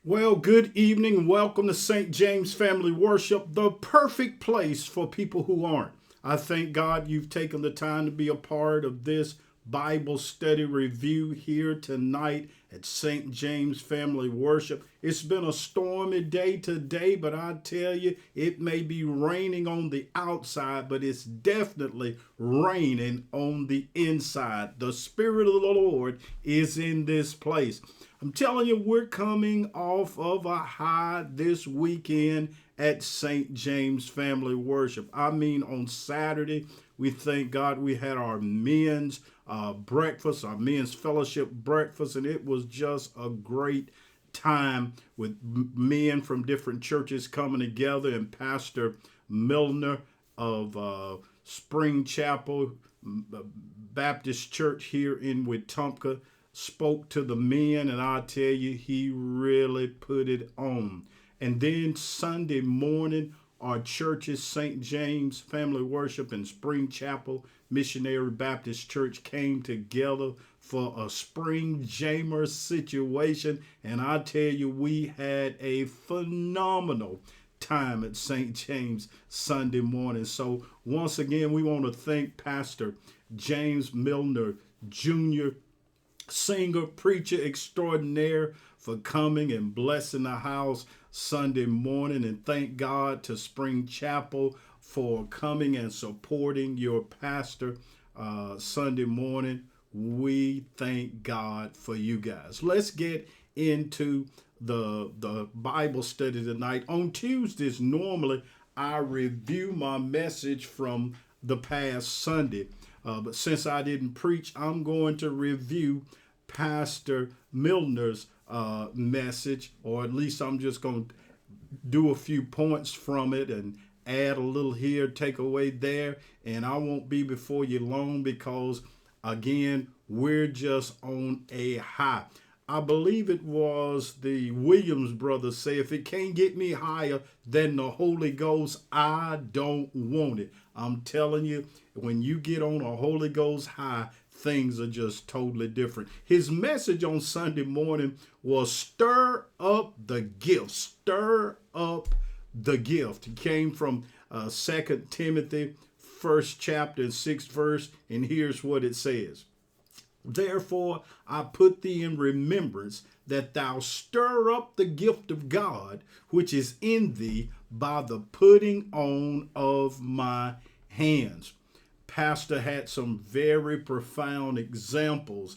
Well, good evening. Welcome to St. James Family Worship, the perfect place for people who aren't. I thank God you've taken the time to be a part of this Bible study review here tonight at St. James Family Worship. It's been a stormy day today, but I tell you, it may be raining on the outside, but it's definitely raining on the inside. The Spirit of the Lord is in this place. I'm telling you, we're coming off of a high this weekend at St. James Family Worship. I mean, on Saturday, we thank God we had our men's breakfast, our men's fellowship breakfast, and it was just a great time with men from different churches coming together, and Pastor Milner of Spring Chapel Baptist Church here in Wetumpka spoke to the men, and I tell you, he really put it on. And then Sunday morning, our churches, St. James Family Worship and Spring Chapel Missionary Baptist Church, came together for a spring Jamer situation. And I tell you, we had a phenomenal time at St. James Sunday morning. So once again, we want to thank Pastor James Milner Jr., singer, preacher extraordinaire, for coming and blessing the house Sunday morning. And thank God to Spring Chapel for coming and supporting your pastor Sunday morning. We thank God for you guys. Let's get into the Bible study tonight. On Tuesdays, normally I review my message from the past Sunday. But since I didn't preach, I'm going to review Pastor Milner's message, or at least I'm just going to do a few points from it and add a little here, take away there, and I won't be before you long because, again, we're just on a high. I believe it was the Williams brothers say, if it can't get me higher than the Holy Ghost, I don't want it. I'm telling you, when you get on a Holy Ghost high, things are just totally different. His message on Sunday morning was stir up the gift. Stir up the gift. It came from 2 Timothy, 1st chapter and 6th verse, and here's what it says. Therefore, I put thee in remembrance that thou stir up the gift of God, which is in thee by the putting on of my hands. Pastor had some very profound examples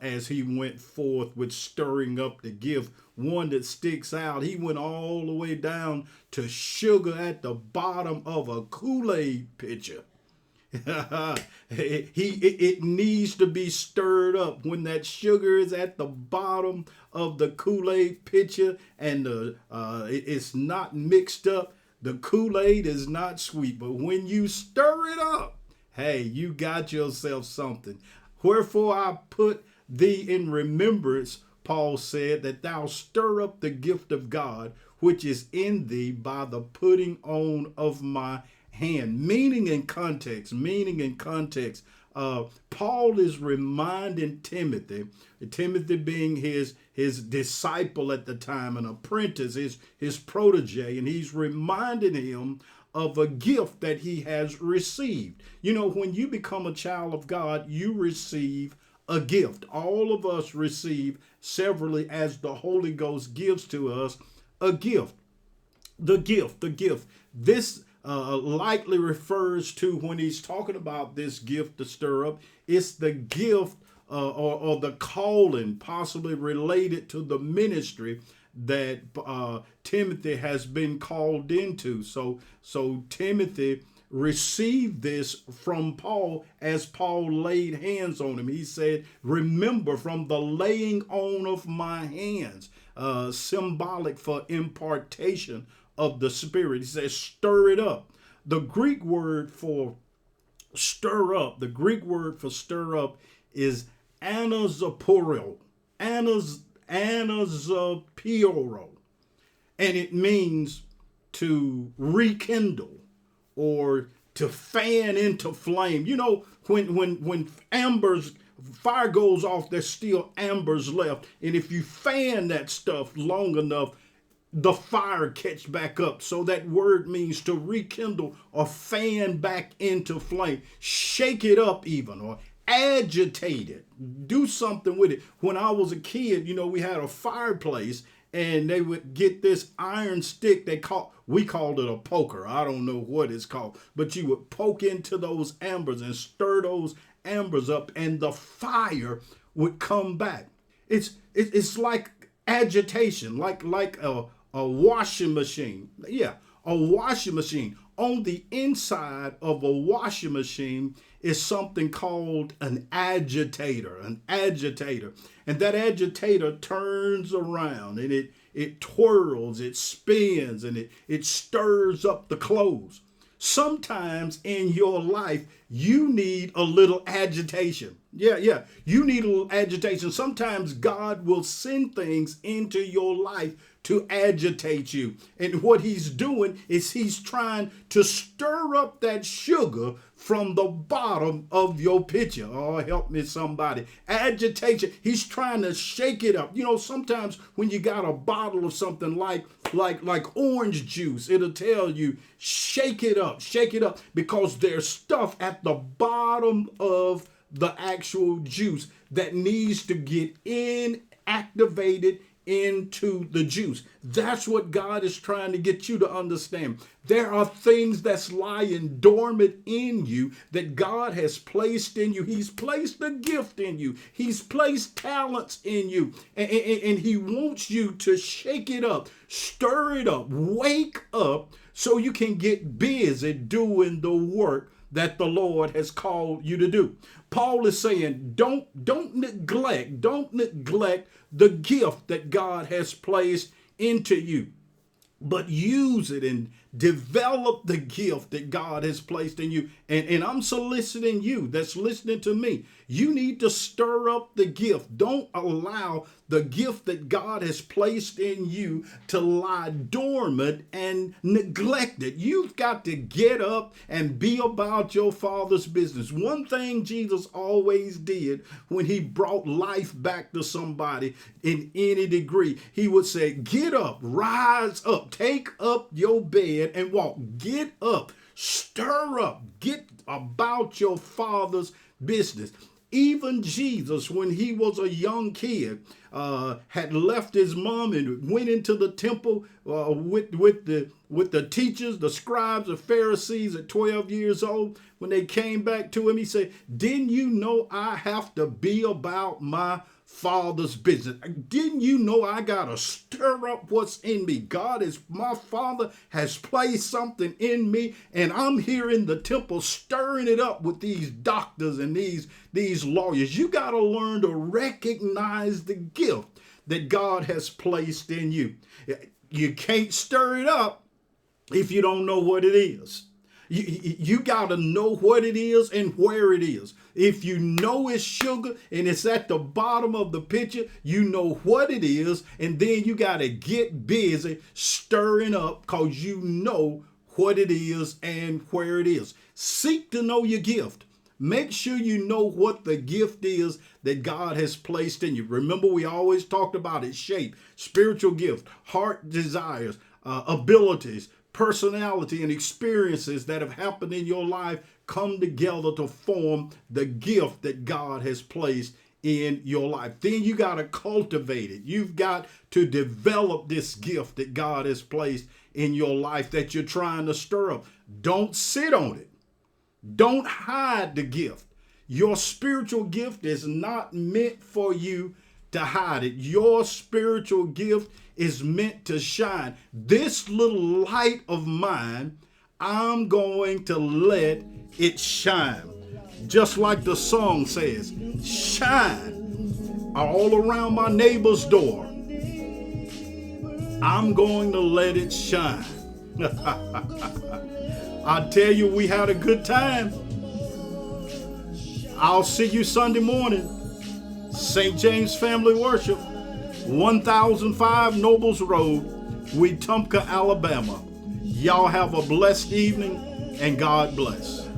as he went forth with stirring up the gift. One that sticks out, he went all the way down to sugar at the bottom of a Kool-Aid pitcher. It needs to be stirred up. When that sugar is at the bottom of the Kool-Aid pitcher and it's not mixed up, the Kool-Aid is not sweet. But when you stir it up, hey, you got yourself something. Wherefore I put thee in remembrance, Paul said, that thou stir up the gift of God, which is in thee by the putting on of my hand. Meaning in context, Paul is reminding Timothy being his disciple at the time, an apprentice, his protege, and he's reminding him of a gift that he has received. You know, when you become a child of God, you receive a gift. All of us receive severally as the Holy Ghost gives to us a gift. The gift. This likely refers to, when he's talking about this gift to stir up, it's the gift or the calling, possibly related to the ministry that Timothy has been called into. So Timothy received this from Paul as Paul laid hands on him. He said, remember from the laying on of my hands, symbolic for impartation of the Spirit. He says, stir it up. The Greek word for stir up is anazaporo. Anazapiro. And it means to rekindle or to fan into flame. You know, when embers fire goes off, there's still embers left. And if you fan that stuff long enough, the fire catch back up. So that word means to rekindle or fan back into flame. Shake it up even, or agitate it. Do something with it. When I was a kid, we had a fireplace, and they would get this iron stick. We called it a poker. I don't know what it's called, but you would poke into those embers and stir those embers up, and the fire would come back. It's like agitation, like a washing machine. Yeah, a washing machine. On the inside of a washing machine is something called an agitator. And that agitator turns around, and it twirls, it spins, and it stirs up the clothes. Sometimes in your life, you need a little agitation. Yeah. You need a little agitation. Sometimes God will send things into your life to agitate you. And what he's doing is he's trying to stir up that sugar from the bottom of your pitcher. Oh, help me somebody. Agitation. He's trying to shake it up. Sometimes when you got a bottle of something like orange juice, it'll tell you, shake it up, because there's stuff at the bottom of the actual juice that needs to get activated into the juice. That's what God is trying to get you to understand. There are things that's lying dormant in you that God has placed in you. He's placed a gift in you. He's placed talents in you. And he wants you to shake it up, stir it up, wake up, so you can get busy doing the work that the Lord has called you to do. Paul is saying, don't neglect the gift that God has placed into you, but use it and develop the gift that God has placed in you. And I'm soliciting you that's listening to me. You need to stir up the gift. Don't allow the gift that God has placed in you to lie dormant and neglected. You've got to get up and be about your Father's business. One thing Jesus always did when he brought life back to somebody in any degree, he would say, get up, rise up, take up your bed and walk. Get up, stir up, get about your Father's business. Even Jesus, when he was a young kid, had left his mom and went into the temple with the teachers, the scribes, the Pharisees at 12 years old. When they came back to him, he said, didn't you know I have to be about my Father's business? Didn't you know I gotta stir up what's in me? My Father has placed something in me, and I'm here in the temple stirring it up with these doctors and these lawyers. You gotta learn to recognize the gift that God has placed in you. You can't stir it up if you don't know what it is. You got to know what it is and where it is. If you know it's sugar and it's at the bottom of the pitcher, you know what it is, and then you got to get busy stirring up because you know what it is and where it is. Seek to know your gift. Make sure you know what the gift is that God has placed in you. Remember, we always talked about it: shape, spiritual gift, heart desires, abilities, personality, and experiences that have happened in your life come together to form the gift that God has placed in your life. Then you got to cultivate it. You've got to develop this gift that God has placed in your life that you're trying to stir up. Don't sit on it. Don't hide the gift. Your spiritual gift is not meant for you to hide it. Your spiritual gift is meant to shine. This little light of mine, I'm going to let it shine. Just like the song says, shine all around my neighbor's door. I'm going to let it shine. I tell you, we had a good time. I'll see you Sunday morning. St. James Family Worship, 1005 Nobles Road, Wetumpka, Alabama. Y'all have a blessed evening, and God bless.